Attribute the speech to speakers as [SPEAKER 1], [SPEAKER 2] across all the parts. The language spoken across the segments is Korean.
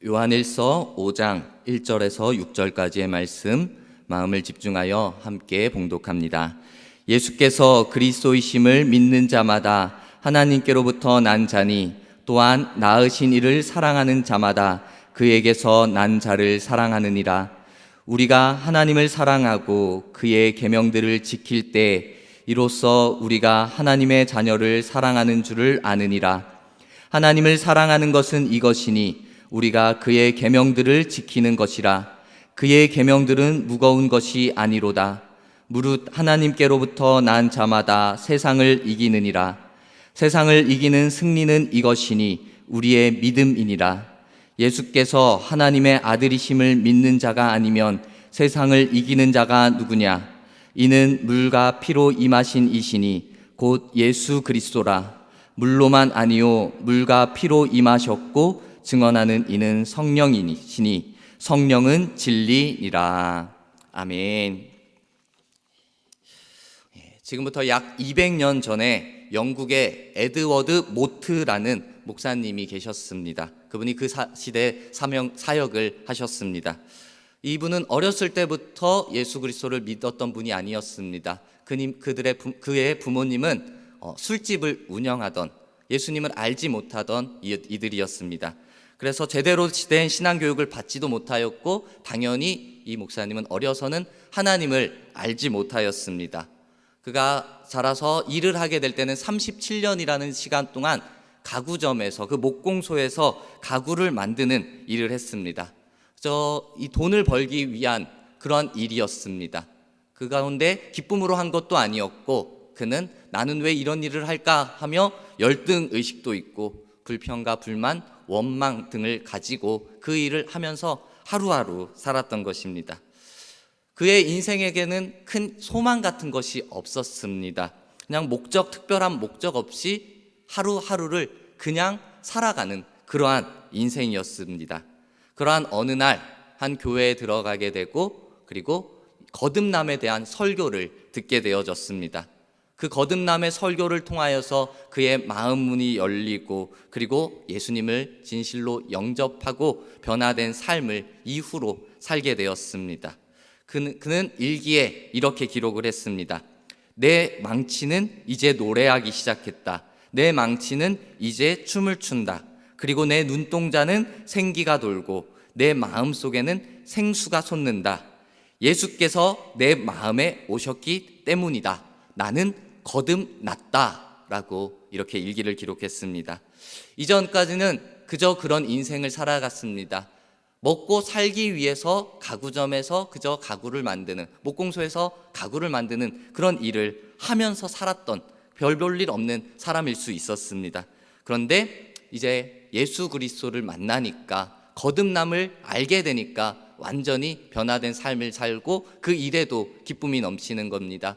[SPEAKER 1] 요한일서 5장 1절에서 6절까지의 말씀 마음을 집중하여 함께 봉독합니다. 예수께서 그리스도이심을 믿는 자마다 하나님께로부터 난 자니 또한 낳으신 이를 사랑하는 자마다 그에게서 난 자를 사랑하느니라. 우리가 하나님을 사랑하고 그의 계명들을 지킬 때 이로써 우리가 하나님의 자녀를 사랑하는 줄을 아느니라. 하나님을 사랑하는 것은 이것이니 우리가 그의 계명들을 지키는 것이라. 그의 계명들은 무거운 것이 아니로다. 무릇 하나님께로부터 난 자마다 세상을 이기느니라. 세상을 이기는 승리는 이것이니 우리의 믿음이니라. 예수께서 하나님의 아들이심을 믿는 자가 아니면 세상을 이기는 자가 누구냐? 이는 물과 피로 임하신 이시니 곧 예수 그리스도라. 물로만 아니요 물과 피로 임하셨고 증언하는 이는 성령이시니 성령은 진리니라. 아멘. 지금부터 약 200년 전에 영국의 에드워드 모트라는 목사님이 계셨습니다. 그분이 그 시대에 사역을 하셨습니다. 이분은 어렸을 때부터 예수 그리스도를 믿었던 분이 아니었습니다. 그의 부모님은 술집을 운영하던, 예수님을 알지 못하던 이들이었습니다. 그래서 제대로 된 신앙교육을 받지도 못하였고, 당연히 이 목사님은 어려서는 하나님을 알지 못하였습니다. 그가 자라서 일을 하게 될 때는 37년이라는 시간 동안 가구점에서, 그 목공소에서 가구를 만드는 일을 했습니다. 이 돈을 벌기 위한 그런 일이었습니다. 그 가운데 기쁨으로 한 것도 아니었고, 그는 나는 왜 이런 일을 할까 하며 열등의식도 있고 불평과 불만, 원망 등을 가지고 그 일을 하면서 하루하루 살았던 것입니다. 그의 인생에게는 큰 소망 같은 것이 없었습니다. 그냥 특별한 목적 없이 하루하루를 그냥 살아가는 그러한 인생이었습니다. 그러한 어느 날 한 교회에 들어가게 되고, 그리고 거듭남에 대한 설교를 듣게 되어졌습니다. 그 거듭남의 설교를 통하여서 그의 마음 문이 열리고, 그리고 예수님을 진실로 영접하고 변화된 삶을 이후로 살게 되었습니다. 그는 일기에 이렇게 기록을 했습니다. 내 망치는 이제 노래하기 시작했다. 내 망치는 이제 춤을 춘다. 그리고 내 눈동자는 생기가 돌고 내 마음 속에는 생수가 솟는다. 예수께서 내 마음에 오셨기 때문이다. 나는 거듭났다. 라고 이렇게 일기를 기록했습니다. 이전까지는 그저 그런 인생을 살아갔습니다. 먹고 살기 위해서 가구점에서 그저 가구를 만드는, 목공소에서 가구를 만드는 그런 일을 하면서 살았던 별볼일 없는 사람일 수 있었습니다. 그런데 이제 예수 그리스도를 만나니까, 거듭남을 알게 되니까 완전히 변화된 삶을 살고 그 일에도 기쁨이 넘치는 겁니다.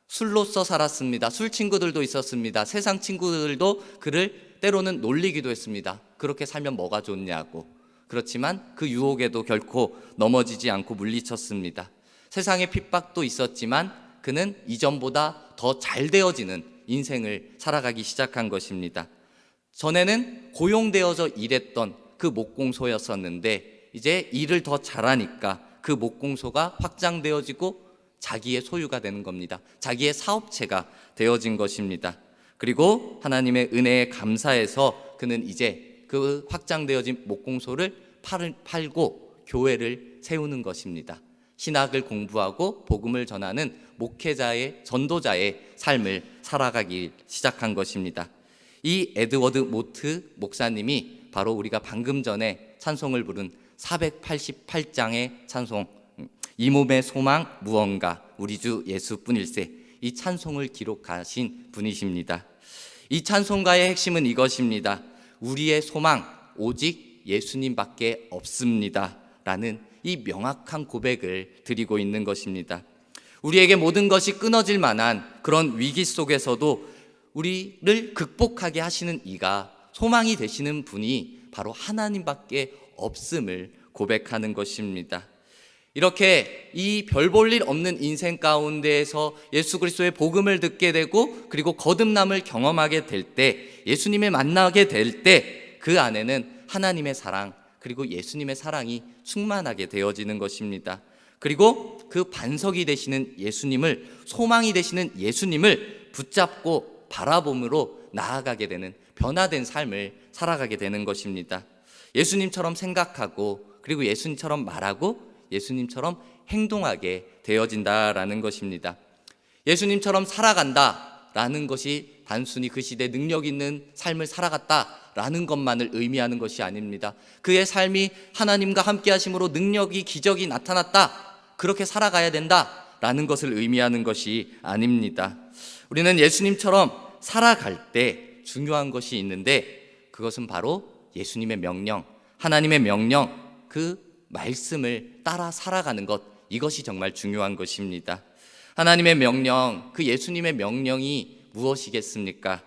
[SPEAKER 1] 술로서 살았습니다. 술 친구들도 있었습니다. 세상 친구들도 그를 때로는 놀리기도 했습니다. 그렇게 살면 뭐가 좋냐고. 그렇지만 그 유혹에도 결코 넘어지지 않고 물리쳤습니다. 세상의 핍박도 있었지만 그는 이전보다 더 잘 되어지는 인생을 살아가기 시작한 것입니다. 전에는 고용되어져 일했던 그 목공소였었는데 이제 일을 더 잘하니까 그 목공소가 확장되어지고 자기의 소유가 되는 겁니다. 자기의 사업체가 되어진 것입니다. 그리고 하나님의 은혜에 감사해서 그는 이제 그 확장되어진 목공소를 팔고 교회를 세우는 것입니다. 신학을 공부하고 복음을 전하는 목회자의, 전도자의 삶을 살아가기 시작한 것입니다. 이 에드워드 모트 목사님이 바로 우리가 방금 전에 찬송을 부른 488장의 찬송, 이 몸의 소망 무언가 우리 주 예수뿐일세, 이 찬송을 기록하신 분이십니다. 이 찬송가의 핵심은 이것입니다. 우리의 소망 오직 예수님밖에 없습니다 라는 이 명확한 고백을 드리고 있는 것입니다. 우리에게 모든 것이 끊어질 만한 그런 위기 속에서도 우리를 극복하게 하시는 이가, 소망이 되시는 분이 바로 하나님밖에 없음을 고백하는 것입니다. 이렇게 이 별 볼 일 없는 인생 가운데에서 예수 그리스도의 복음을 듣게 되고, 그리고 거듭남을 경험하게 될 때, 예수님을 만나게 될 때 그 안에는 하나님의 사랑, 그리고 예수님의 사랑이 충만하게 되어지는 것입니다. 그리고 그 반석이 되시는 예수님을, 소망이 되시는 예수님을 붙잡고 바라봄으로 나아가게 되는 변화된 삶을 살아가게 되는 것입니다. 예수님처럼 생각하고 그리고 예수님처럼 말하고 예수님처럼 행동하게 되어진다라는 것입니다. 예수님처럼 살아간다라는 것이 단순히 그 시대 능력 있는 삶을 살아갔다라는 것만을 의미하는 것이 아닙니다. 그의 삶이 하나님과 함께 하심으로 능력이, 기적이 나타났다, 그렇게 살아가야 된다라는 것을 의미하는 것이 아닙니다. 우리는 예수님처럼 살아갈 때 중요한 것이 있는데 그것은 바로 예수님의 명령, 하나님의 명령, 그 말씀을 따라 살아가는 것, 이것이 정말 중요한 것입니다. 하나님의 명령, 그 예수님의 명령이 무엇이겠습니까?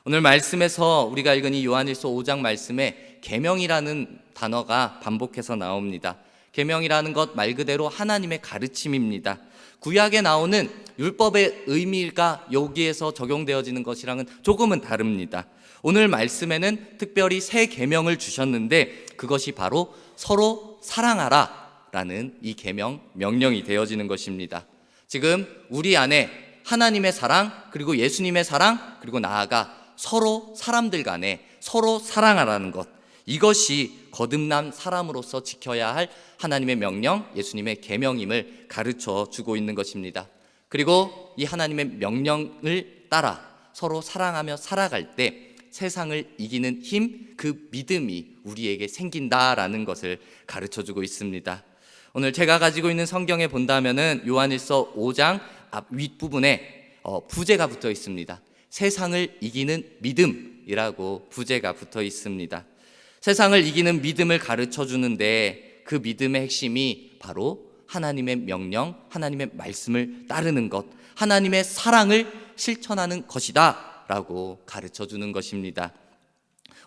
[SPEAKER 1] 오늘 말씀에서 우리가 읽은 이 요한일서 5장 말씀에 계명이라는 단어가 반복해서 나옵니다. 계명이라는 것 말 그대로 하나님의 가르침입니다. 구약에 나오는 율법의 의미가 여기에서 적용되어지는 것이랑은 조금은 다릅니다. 오늘 말씀에는 특별히 새 계명을 주셨는데 그것이 바로 서로 사랑하라 라는 이 계명, 명령이 되어지는 것입니다. 지금 우리 안에 하나님의 사랑, 그리고 예수님의 사랑, 그리고 나아가 서로 사람들 간에 서로 사랑하라는 것, 이것이 거듭난 사람으로서 지켜야 할 하나님의 명령, 예수님의 계명임을 가르쳐 주고 있는 것입니다. 그리고 이 하나님의 명령을 따라 서로 사랑하며 살아갈 때 세상을 이기는 힘, 그 믿음이 우리에게 생긴다라는 것을 가르쳐 주고 있습니다. 오늘 제가 가지고 있는 성경에 본다면은 요한일서 5장 앞 윗부분에 부제가 붙어 있습니다. 세상을 이기는 믿음이라고 부제가 붙어 있습니다. 세상을 이기는 믿음을 가르쳐 주는데 그 믿음의 핵심이 바로 하나님의 명령, 하나님의 말씀을 따르는 것, 하나님의 사랑을 실천하는 것이다 라고 가르쳐 주는 것입니다.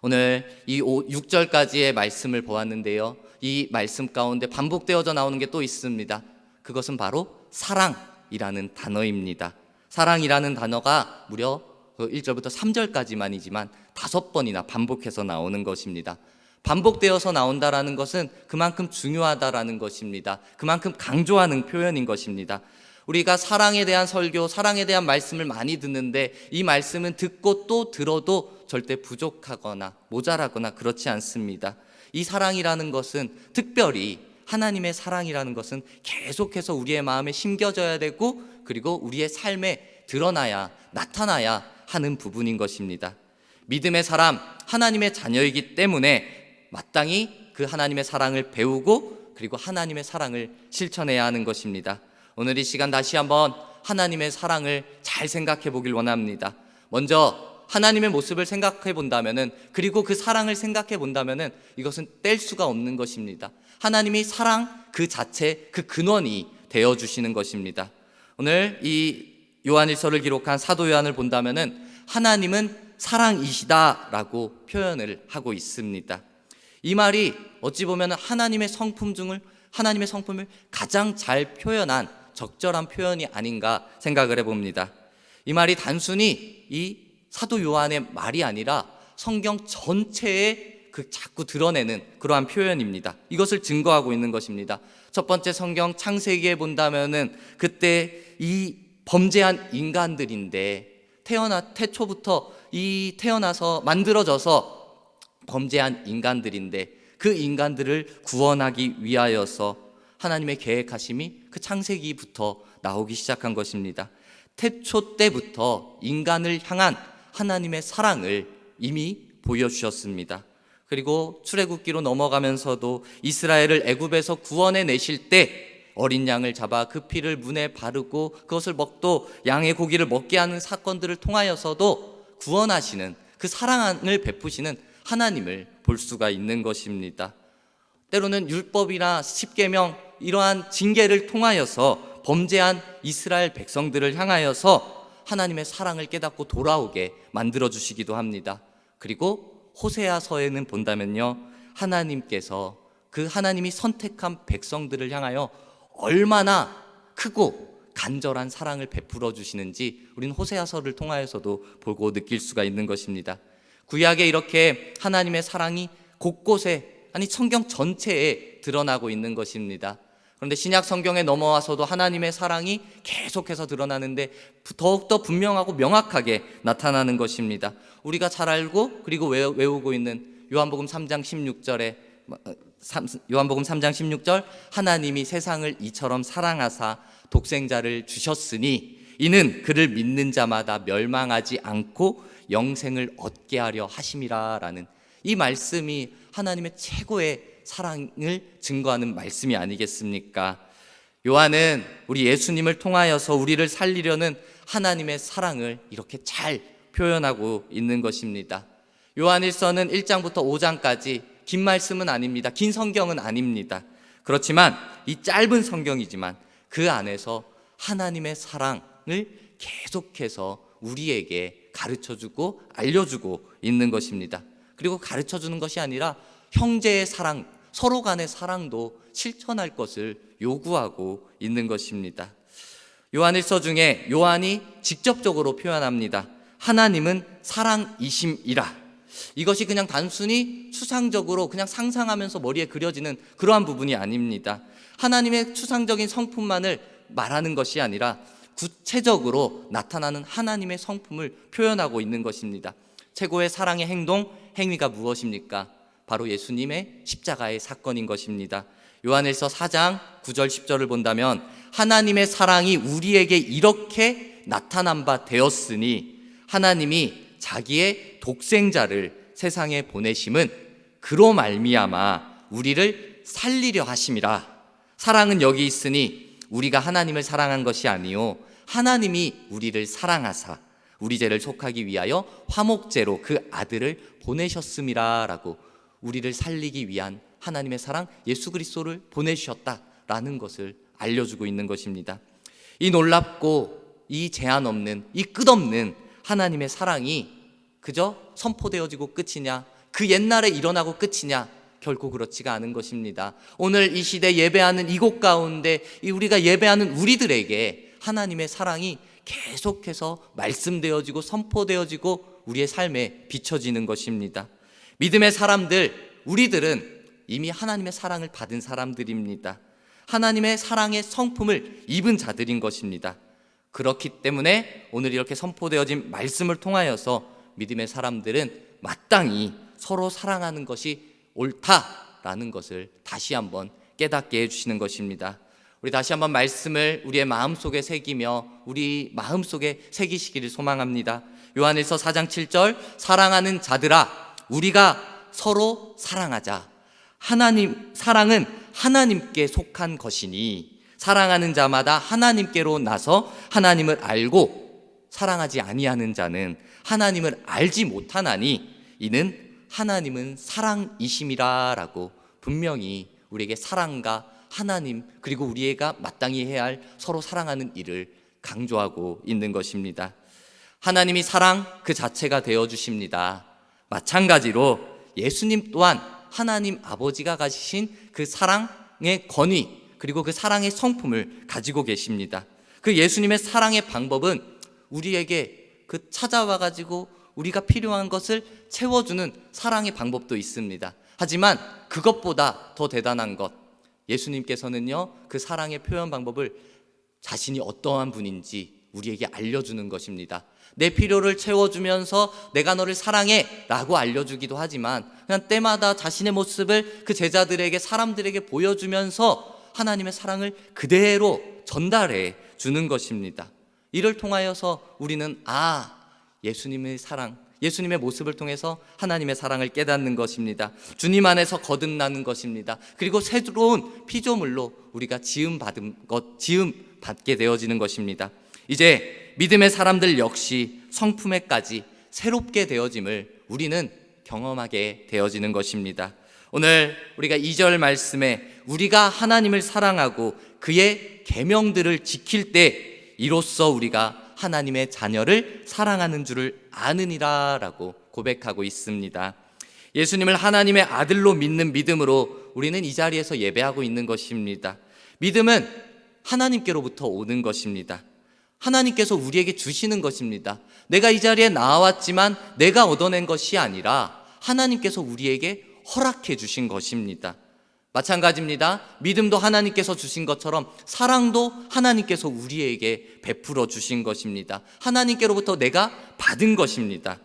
[SPEAKER 1] 오늘 이 6절까지의 말씀을 보았는데요, 이 말씀 가운데 반복되어져 나오는 게 또 있습니다. 그것은 바로 사랑이라는 단어입니다. 사랑이라는 단어가 무려 1절부터 3절까지만이지만 5번이나 반복해서 나오는 것입니다. 반복되어서 나온다라는 것은 그만큼 중요하다라는 것입니다. 그만큼 강조하는 표현인 것입니다. 우리가 사랑에 대한 설교, 사랑에 대한 말씀을 많이 듣는데 이 말씀은 듣고 또 들어도 절대 부족하거나 모자라거나 그렇지 않습니다. 이 사랑이라는 것은, 특별히 하나님의 사랑이라는 것은 계속해서 우리의 마음에 심겨져야 되고 그리고 우리의 삶에 드러나야, 나타나야 하는 부분인 것입니다. 믿음의 사람, 하나님의 자녀이기 때문에 마땅히 그 하나님의 사랑을 배우고 그리고 하나님의 사랑을 실천해야 하는 것입니다. 오늘 이 시간 다시 한번 하나님의 사랑을 잘 생각해 보길 원합니다. 먼저 하나님의 모습을 생각해 본다면은, 그리고 그 사랑을 생각해 본다면은 이것은 뗄 수가 없는 것입니다. 하나님이 사랑 그 자체, 그 근원이 되어 주시는 것입니다. 오늘 이 요한일서를 기록한 사도 요한을 본다면은 하나님은 사랑이시다라고 표현을 하고 있습니다. 이 말이 어찌 보면 하나님의 성품을 가장 잘 표현한 적절한 표현이 아닌가 생각을 해봅니다. 이 말이 단순히 이 사도 요한의 말이 아니라 성경 전체에 자꾸 드러내는 그러한 표현입니다. 이것을 증거하고 있는 것입니다. 첫 번째 성경 창세기에 본다면은 그때 이 범죄한 인간들인데 태초부터 이 태어나서 만들어져서 범죄한 인간들인데 그 인간들을 구원하기 위하여서 하나님의 계획하심이 그 창세기부터 나오기 시작한 것입니다. 태초 때부터 인간을 향한 하나님의 사랑을 이미 보여주셨습니다. 그리고 출애굽기로 넘어가면서도 이스라엘을 애굽에서 구원해 내실 때 어린 양을 잡아 그 피를 문에 바르고 그것을 먹도 양의 고기를 먹게 하는 사건들을 통하여서도 구원하시는, 그 사랑을 베푸시는 하나님을 볼 수가 있는 것입니다. 때로는 율법이나 십계명, 이러한 징계를 통하여서 범죄한 이스라엘 백성들을 향하여서 하나님의 사랑을 깨닫고 돌아오게 만들어주시기도 합니다. 그리고 호세아서에는 본다면요, 하나님께서 그 하나님이 선택한 백성들을 향하여 얼마나 크고 간절한 사랑을 베풀어 주시는지 우리는 호세아서를 통하여서도 보고 느낄 수가 있는 것입니다. 구약에 이렇게 하나님의 사랑이 곳곳에 아니 성경 전체에 드러나고 있는 것입니다. 그런데 신약 성경에 넘어와서도 하나님의 사랑이 계속해서 드러나는데 더욱더 분명하고 명확하게 나타나는 것입니다. 우리가 잘 알고 그리고 외우고 있는 요한복음 3장 16절에 요한복음 3장 16절 하나님이 세상을 이처럼 사랑하사 독생자를 주셨으니 이는 그를 믿는 자마다 멸망하지 않고 영생을 얻게 하려 하심이라 라는 이 말씀이 하나님의 최고의 사랑을 증거하는 말씀이 아니겠습니까? 요한은 우리 예수님을 통하여서 우리를 살리려는 하나님의 사랑을 이렇게 잘 표현하고 있는 것입니다. 요한일서는 1장부터 5장까지 긴 말씀은 아닙니다. 긴 성경은 아닙니다. 그렇지만 이 짧은 성경이지만 그 안에서 하나님의 사랑을 계속해서 우리에게 가르쳐주고 알려주고 있는 것입니다. 그리고 가르쳐주는 것이 아니라 형제의 사랑, 서로 간의 사랑도 실천할 것을 요구하고 있는 것입니다. 요한일서 중에 요한이 직접적으로 표현합니다. 하나님은 사랑이심이라. 이것이 그냥 단순히 추상적으로 그냥 상상하면서 머리에 그려지는 그러한 부분이 아닙니다. 하나님의 추상적인 성품만을 말하는 것이 아니라 구체적으로 나타나는 하나님의 성품을 표현하고 있는 것입니다. 최고의 사랑의 행위가 무엇입니까? 바로 예수님의 십자가의 사건인 것입니다. 요한일서 4장 9절 10절을 본다면 하나님의 사랑이 우리에게 이렇게 나타난 바 되었으니 하나님이 자기의 독생자를 세상에 보내심은 그로 말미암아 우리를 살리려 하심이라. 사랑은 여기 있으니 우리가 하나님을 사랑한 것이 아니요 하나님이 우리를 사랑하사 우리 죄를 속하기 위하여 화목제로 그 아들을 보내셨음이라 라고 우리를 살리기 위한 하나님의 사랑 예수 그리스도를 보내주셨다라는 것을 알려주고 있는 것입니다. 이 놀랍고 이 제한 없는 이 끝없는 하나님의 사랑이 그저 선포되어지고 끝이냐, 그 옛날에 일어나고 끝이냐, 결코 그렇지가 않은 것입니다. 오늘 이 시대 예배하는 이곳 가운데 우리가 예배하는 우리들에게 하나님의 사랑이 계속해서 말씀되어지고 선포되어지고 우리의 삶에 비춰지는 것입니다. 믿음의 사람들, 우리들은 이미 하나님의 사랑을 받은 사람들입니다. 하나님의 사랑의 성품을 입은 자들인 것입니다. 그렇기 때문에 오늘 이렇게 선포되어진 말씀을 통하여서 믿음의 사람들은 마땅히 서로 사랑하는 것이 옳다라는 것을 다시 한번 깨닫게 해주시는 것입니다. 우리 다시 한번 말씀을 우리의 마음속에 새기며 우리 마음속에 새기시기를 소망합니다. 요한일서 4장 7절 사랑하는 자들아 우리가 서로 사랑하자. 사랑은 하나님께 속한 것이니 사랑하는 자마다 하나님께로 나서 하나님을 알고 사랑하지 아니하는 자는 하나님을 알지 못하나니 이는 하나님은 사랑이심이라 라고 분명히 우리에게 사랑과 하나님 그리고 우리가 마땅히 해야 할 서로 사랑하는 일을 강조하고 있는 것입니다. 하나님이 사랑 그 자체가 되어주십니다. 마찬가지로 예수님 또한 하나님 아버지가 가지신 그 사랑의 권위 그리고 그 사랑의 성품을 가지고 계십니다. 그 예수님의 사랑의 방법은 우리에게 그 찾아와 가지고 우리가 필요한 것을 채워주는 사랑의 방법도 있습니다. 하지만 그것보다 더 대단한 것, 예수님께서는요 그 사랑의 표현 방법을 자신이 어떠한 분인지 우리에게 알려주는 것입니다. 내 필요를 채워주면서 내가 너를 사랑해 라고 알려주기도 하지만 그냥 때마다 자신의 모습을 그 제자들에게 사람들에게 보여주면서 하나님의 사랑을 그대로 전달해 주는 것입니다. 이를 통하여서 우리는 예수님의 사랑, 예수님의 모습을 통해서 하나님의 사랑을 깨닫는 것입니다. 주님 안에서 거듭나는 것입니다. 그리고 새로운 피조물로 우리가 지음 받게 되어지는 것입니다. 이제 믿음의 사람들 역시 성품에까지 새롭게 되어짐을 우리는 경험하게 되어지는 것입니다. 오늘 우리가 2절 말씀에 우리가 하나님을 사랑하고 그의 계명들을 지킬 때 이로써 우리가 하나님의 자녀를 사랑하는 줄을 아느니라 라고 고백하고 있습니다. 예수님을 하나님의 아들로 믿는 믿음으로 우리는 이 자리에서 예배하고 있는 것입니다. 믿음은 하나님께로부터 오는 것입니다. 하나님께서 우리에게 주시는 것입니다. 내가 이 자리에 나왔지만 내가 얻어낸 것이 아니라 하나님께서 우리에게 허락해 주신 것입니다. 마찬가지입니다. 믿음도 하나님께서 주신 것처럼 사랑도 하나님께서 우리에게 베풀어 주신 것입니다. 하나님께로부터 내가 받은 것입니다.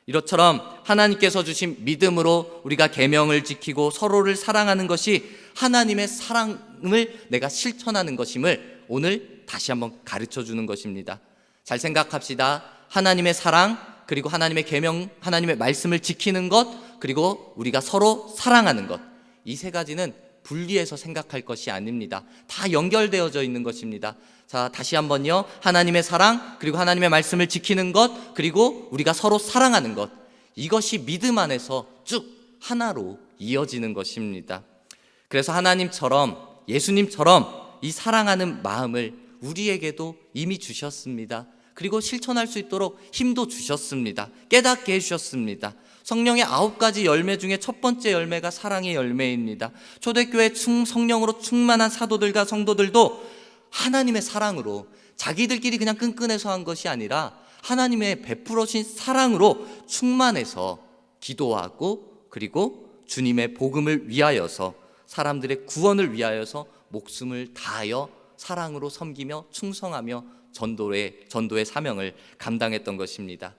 [SPEAKER 1] 이것처럼 하나님께서 주신 믿음으로 우리가 계명을 지키고 서로를 사랑하는 것이 하나님의 사랑을 내가 실천하는 것임을 오늘 다시 한번 가르쳐 주는 것입니다. 잘 생각합시다. 하나님의 사랑, 그리고 하나님의 계명, 하나님의 말씀을 지키는 것, 그리고 우리가 서로 사랑하는 것, 이 세 가지는 분리해서 생각할 것이 아닙니다. 다 연결되어져 있는 것입니다. 자, 다시 한번요. 하나님의 사랑, 그리고 하나님의 말씀을 지키는 것, 그리고 우리가 서로 사랑하는 것, 이것이 믿음 안에서 쭉 하나로 이어지는 것입니다. 그래서 하나님처럼, 예수님처럼 이 사랑하는 마음을 우리에게도 이미 주셨습니다. 그리고 실천할 수 있도록 힘도 주셨습니다. 깨닫게 해주셨습니다. 성령의 9가지 열매 중에 첫 번째 열매가 사랑의 열매입니다. 초대교회 성령으로 충만한 사도들과 성도들도 하나님의 사랑으로, 자기들끼리 그냥 끈끈해서 한 것이 아니라 하나님의 베풀어진 사랑으로 충만해서 기도하고, 그리고 주님의 복음을 위하여서, 사람들의 구원을 위하여서 목숨을 다하여 사랑으로 섬기며 충성하며 전도의 사명을 감당했던 것입니다.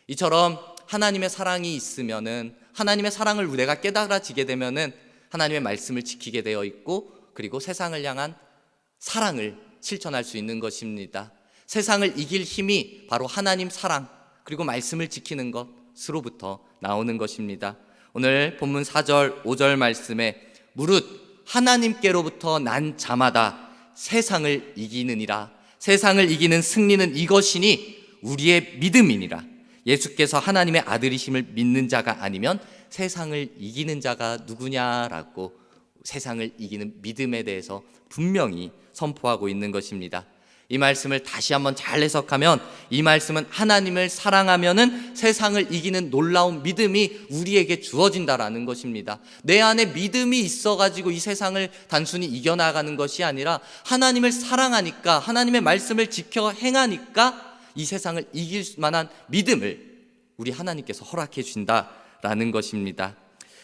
[SPEAKER 1] 이처럼 하나님의 사랑이 있으면은, 하나님의 사랑을 내가 깨달아지게 되면은 하나님의 말씀을 지키게 되어 있고, 그리고 세상을 향한 사랑을 실천할 수 있는 것입니다. 세상을 이길 힘이 바로 하나님 사랑, 그리고 말씀을 지키는 것으로부터 나오는 것입니다. 오늘 본문 4절 5절 말씀에 무릇 하나님께로부터 난 자마다 세상을 이기느니라. 세상을 이기는 승리는 이것이니 우리의 믿음이니라. 예수께서 하나님의 아들이심을 믿는 자가 아니면 세상을 이기는 자가 누구냐라고 세상을 이기는 믿음에 대해서 분명히 선포하고 있는 것입니다. 이 말씀을 다시 한번 잘 해석하면, 이 말씀은 하나님을 사랑하면은 세상을 이기는 놀라운 믿음이 우리에게 주어진다라는 것입니다. 내 안에 믿음이 있어가지고 이 세상을 단순히 이겨나가는 것이 아니라 하나님을 사랑하니까, 하나님의 말씀을 지켜 행하니까 이 세상을 이길 만한 믿음을 우리 하나님께서 허락해 주신다라는 것입니다.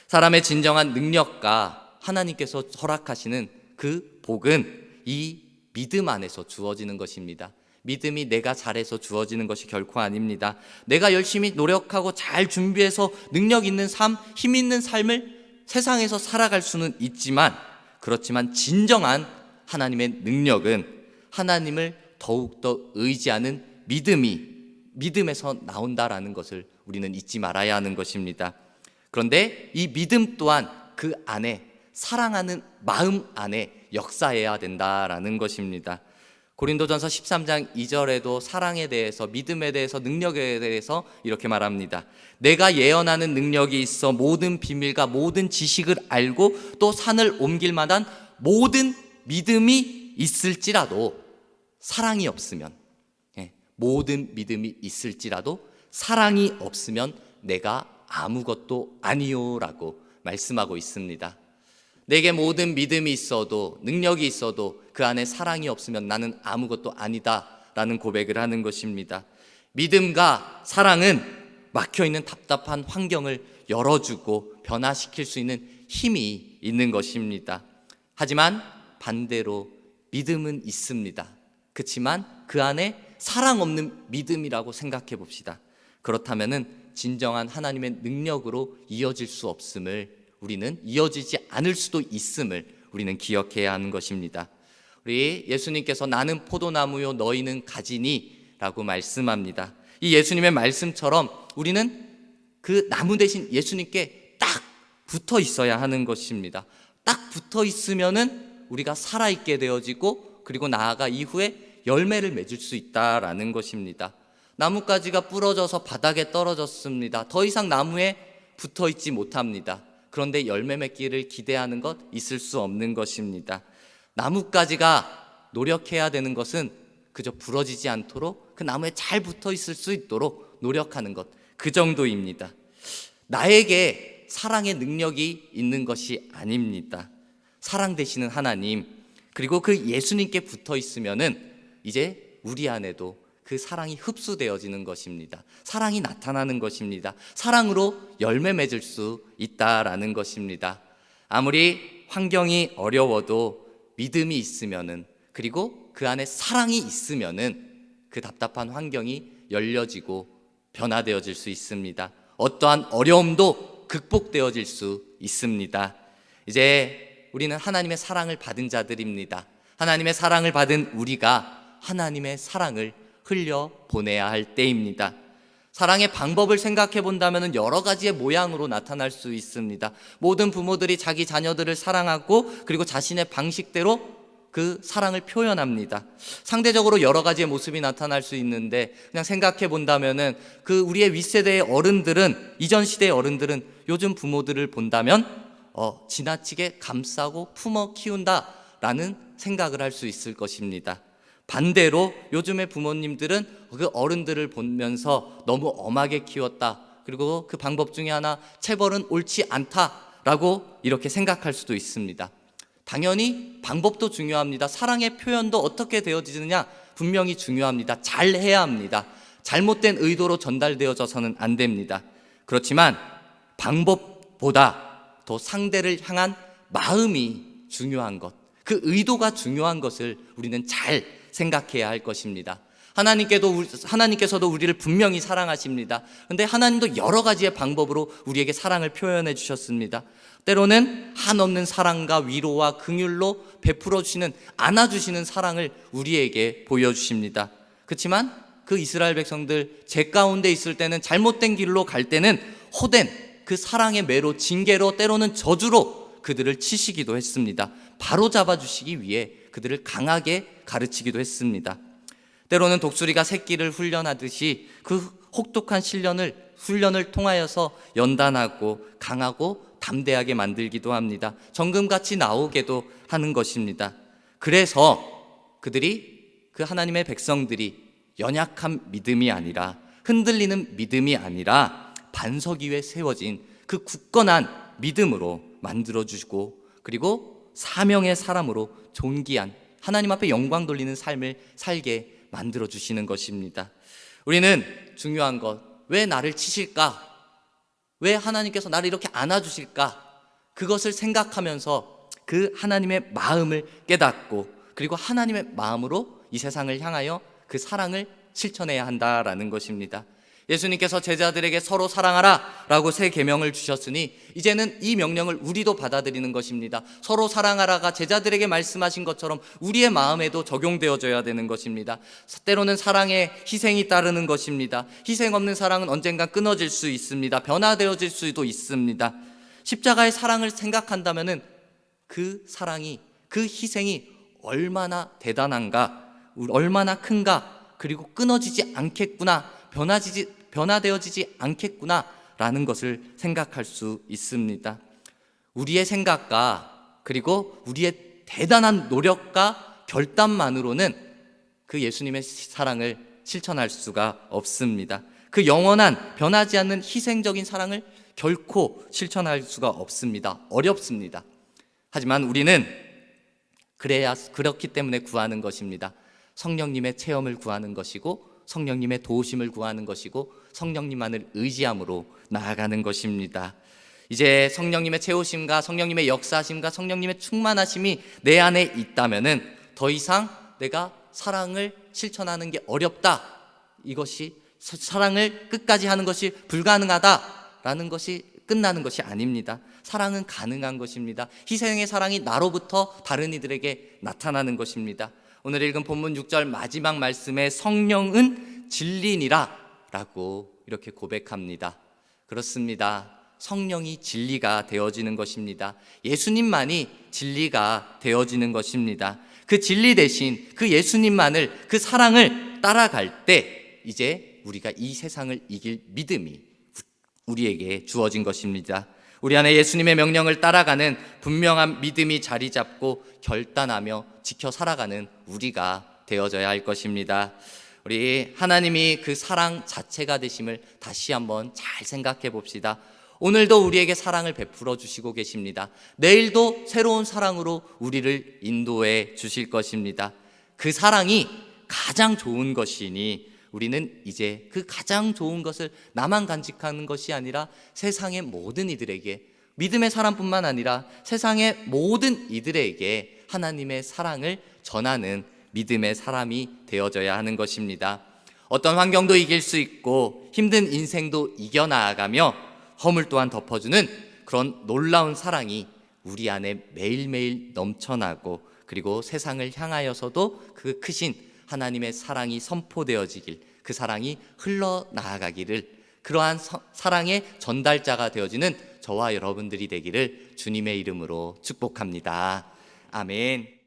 [SPEAKER 1] 사람의 진정한 능력과 하나님께서 허락하시는 그 복은 이 믿음 안에서 주어지는 것입니다. 믿음이 내가 잘해서 주어지는 것이 결코 아닙니다. 내가 열심히 노력하고 잘 준비해서 능력 있는 삶, 힘 있는 삶을 세상에서 살아갈 수는 있지만, 그렇지만 진정한 하나님의 능력은 하나님을 더욱더 의지하는 믿음에서 나온다라는 것을 우리는 잊지 말아야 하는 것입니다. 그런데 이 믿음 또한 그 안에, 사랑하는 마음 안에 역사해야 된다라는 것입니다. 고린도전서 13장 2절에도 사랑에 대해서, 믿음에 대해서, 능력에 대해서 이렇게 말합니다. 내가 예언하는 능력이 있어 모든 비밀과 모든 지식을 알고 또 산을 옮길 만한 모든 믿음이 있을지라도 사랑이 없으면, 모든 믿음이 있을지라도 사랑이 없으면 내가 아무것도 아니요라고 말씀하고 있습니다. 내게 모든 믿음이 있어도, 능력이 있어도 그 안에 사랑이 없으면 나는 아무것도 아니다라는 고백을 하는 것입니다. 믿음과 사랑은 막혀있는 답답한 환경을 열어주고 변화시킬 수 있는 힘이 있는 것입니다. 하지만 반대로 믿음은 있습니다. 그렇지만 그 안에 사랑 없는 믿음이라고 생각해 봅시다. 그렇다면은 진정한 하나님의 능력으로 이어질 수 없음을, 우리는 이어지지 않을 수도 있음을 우리는 기억해야 하는 것입니다. 우리 예수님께서 나는 포도나무요 너희는 가지니 라고 말씀합니다. 이 예수님의 말씀처럼 우리는 그 나무 대신 예수님께 딱 붙어 있어야 하는 것입니다. 딱 붙어 있으면은 우리가 살아있게 되어지고, 그리고 나아가 이후에 열매를 맺을 수 있다라는 것입니다. 나뭇가지가 부러져서 바닥에 떨어졌습니다. 더 이상 나무에 붙어 있지 못합니다. 그런데 열매 맺기를 기대하는 것 있을 수 없는 것입니다. 나뭇가지가 노력해야 되는 것은 그저 부러지지 않도록 그 나무에 잘 붙어 있을 수 있도록 노력하는 것, 그 정도입니다. 나에게 사랑의 능력이 있는 것이 아닙니다. 사랑 되시는 하나님, 그리고 그 예수님께 붙어 있으면은 이제 우리 안에도 그 사랑이 흡수되어지는 것입니다. 사랑이 나타나는 것입니다. 사랑으로 열매 맺을 수 있다라는 것입니다. 아무리 환경이 어려워도 믿음이 있으면은, 그리고 그 안에 사랑이 있으면은 그 답답한 환경이 열려지고 변화되어질 수 있습니다. 어떠한 어려움도 극복되어질 수 있습니다. 이제 우리는 하나님의 사랑을 받은 자들입니다. 하나님의 사랑을 받은 우리가 하나님의 사랑을 흘려보내야 할 때입니다. 사랑의 방법을 생각해 본다면 여러 가지의 모양으로 나타날 수 있습니다. 모든 부모들이 자기 자녀들을 사랑하고 그리고 자신의 방식대로 그 사랑을 표현합니다. 상대적으로 여러 가지의 모습이 나타날 수 있는데, 그냥 생각해 본다면은 그 우리의 윗세대의 어른들은, 이전 시대의 어른들은 요즘 부모들을 본다면 지나치게 감싸고 품어 키운다라는 생각을 할 수 있을 것입니다. 반대로 요즘의 부모님들은 그 어른들을 보면서 너무 엄하게 키웠다, 그리고 그 방법 중에 하나, 체벌은 옳지 않다라고 이렇게 생각할 수도 있습니다. 당연히 방법도 중요합니다. 사랑의 표현도 어떻게 되어지느냐 분명히 중요합니다. 잘해야 합니다. 잘못된 의도로 전달되어져서는 안 됩니다. 그렇지만 방법보다 더 상대를 향한 마음이 중요한 것, 그 의도가 중요한 것을 우리는 잘 생각해야 할 것입니다. 하나님께서도 우리를 분명히 사랑하십니다. 그런데 하나님도 여러 가지의 방법으로 우리에게 사랑을 표현해 주셨습니다. 때로는 한없는 사랑과 위로와 긍휼로 베풀어 주시는, 안아주시는 사랑을 우리에게 보여주십니다. 그렇지만 그 이스라엘 백성들, 죄 가운데 있을 때는, 잘못된 길로 갈 때는 호된 그 사랑의 매로, 징계로, 때로는 저주로 그들을 치시기도 했습니다. 바로 잡아주시기 위해 그들을 강하게 가르치기도 했습니다. 때로는 독수리가 새끼를 훈련하듯이 그 혹독한 훈련을 통하여서 연단하고 강하고 담대하게 만들기도 합니다. 정금같이 나오게도 하는 것입니다. 그래서 그 하나님의 백성들이 연약한 믿음이 아니라, 흔들리는 믿음이 아니라 반석 위에 세워진 그 굳건한 믿음으로 만들어주시고, 그리고 사명의 사람으로 존귀한, 하나님 앞에 영광 돌리는 삶을 살게 만들어주시는 것입니다. 우리는 중요한 것, 왜 나를 치실까? 왜 하나님께서 나를 이렇게 안아주실까? 그것을 생각하면서 그 하나님의 마음을 깨닫고, 그리고 하나님의 마음으로 이 세상을 향하여 그 사랑을 실천해야 한다라는 것입니다. 예수님께서 제자들에게 서로 사랑하라 라고 새 계명을 주셨으니 이제는 이 명령을 우리도 받아들이는 것입니다. 서로 사랑하라가 제자들에게 말씀하신 것처럼 우리의 마음에도 적용되어져야 되는 것입니다. 때로는 사랑에 희생이 따르는 것입니다. 희생 없는 사랑은 언젠가 끊어질 수 있습니다. 변화되어질 수도 있습니다. 십자가의 사랑을 생각한다면 그 사랑이, 그 희생이 얼마나 대단한가, 얼마나 큰가, 그리고 끊어지지 않겠구나, 변화되어지지 않겠구나 라는 것을 생각할 수 있습니다. 우리의 생각과 그리고 우리의 대단한 노력과 결단만으로는 그 예수님의 사랑을 실천할 수가 없습니다. 그 영원한 변하지 않는 희생적인 사랑을 결코 실천할 수가 없습니다. 어렵습니다. 하지만 우리는 그렇기 때문에 구하는 것입니다. 성령님의 체험을 구하는 것이고, 성령님의 도우심을 구하는 것이고, 성령님만을 의지함으로 나아가는 것입니다. 이제 성령님의 채우심과 성령님의 역사하심과 성령님의 충만하심이 내 안에 있다면은 더 이상 내가 사랑을 실천하는 게 어렵다, 이것이 사랑을 끝까지 하는 것이 불가능하다라는 것이 끝나는 것이 아닙니다. 사랑은 가능한 것입니다. 희생의 사랑이 나로부터 다른 이들에게 나타나는 것입니다. 오늘 읽은 본문 6절 마지막 말씀에 성령은 진리니라 라고 이렇게 고백합니다. 그렇습니다. 성령이 진리가 되어지는 것입니다. 예수님만이 진리가 되어지는 것입니다. 그 진리 대신 그 예수님만을, 그 사랑을 따라갈 때 이제 우리가 이 세상을 이길 믿음이 우리에게 주어진 것입니다. 우리 안에 예수님의 명령을 따라가는 분명한 믿음이 자리 잡고 결단하며 지켜 살아가는 우리가 되어져야 할 것입니다. 우리 하나님이 그 사랑 자체가 되심을 다시 한번 잘 생각해 봅시다. 오늘도 우리에게 사랑을 베풀어 주시고 계십니다. 내일도 새로운 사랑으로 우리를 인도해 주실 것입니다. 그 사랑이 가장 좋은 것이니 우리는 이제 그 가장 좋은 것을 나만 간직하는 것이 아니라 세상의 모든 이들에게, 믿음의 사람뿐만 아니라 세상의 모든 이들에게 하나님의 사랑을 전하는 믿음의 사람이 되어져야 하는 것입니다. 어떤 환경도 이길 수 있고 힘든 인생도 이겨나가며 허물 또한 덮어주는 그런 놀라운 사랑이 우리 안에 매일매일 넘쳐나고, 그리고 세상을 향하여서도 그 크신 하나님의 사랑이 선포되어지길, 그 사랑이 흘러나가기를, 그러한 사랑의 전달자가 되어지는 저와 여러분들이 되기를 주님의 이름으로 축복합니다. 아멘.